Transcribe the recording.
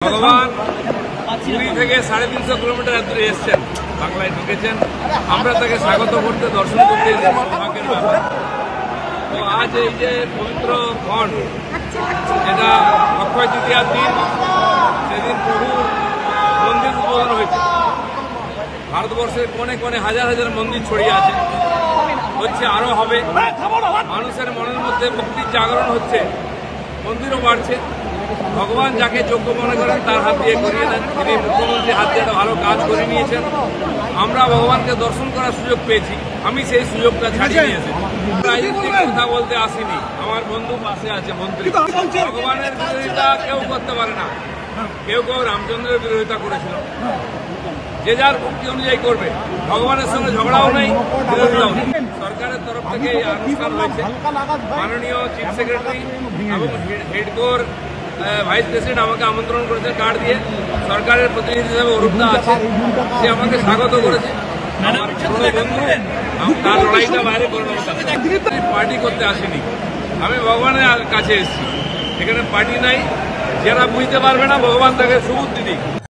ভগবান পুরী থেকে 350 কিলোমিটার দূরে এসছেন, বাংলায় ঢুকেছেন। আমরা তাকে স্বাগত করতে, দর্শন করতে সৌভাগ্যের ব্যাপার। তো আজ এই যে পবিত্র ক্ষণ, যেটা অক্ষয় তৃতীয়ার দিন, সেদিন প্রভুর মন্দির উদ্বোধন হয়েছে। ভারতবর্ষের কোণে কোণে হাজার হাজার মন্দির ছড়িয়ে আছে, হচ্ছে আরো হবে। মানুষের মনের মধ্যে ভক্তির জাগরণ হচ্ছে, মন্দিরও বাড়ছে। ভগবান যাকে যোগ্য মনে করেন তার হাত দিয়ে করিয়ে দেন। তিনি মুখ্যমন্ত্রীর হাত দিয়ে একটা ভালো কাজ করে নিয়েছেন। আমরা ভগবানকে দর্শন করার সুযোগ পেয়েছি, আমি সেই সুযোগটা ছাড়িয়ে নিয়েছি। রাজনৈতিক কথা বলতে আসিনি, আমার বন্ধু পাশে আছে মন্ত্রী। ভগবানের বিরোধিতা কেউ করতে পারে না। কেউ কেউ রামচন্দ্রের বিরোধিতা করেছিল, যে যার ভক্তি অনুযায়ী করবে। ভগবানের সঙ্গে ঝগড়াও নেই, বিরোধিতাও নেই। সরকারের তরফ থেকে এই অনুষ্ঠান হয়েছে। মাননীয় চিফ সেক্রেটারি এবং হেডকোর ভাইস প্রেসিডেন্ট আমাকে আমন্ত্রণ করেছে কার্ড দিয়ে। সরকারের প্রতিনিধি হিসেবে অরূপদা আছে, সে আমাকে স্বাগত করেছে। আমার বন্ধু, তার লড়াইটা বাইরে করে নেবো। পার্টি করতে আসিনি, আমি ভগবানের কাছে এসেছি। এখানে পার্টি নাই। যারা বুঝতে পারবে না, ভগবান তাকে সুবুদ্ধি দিক।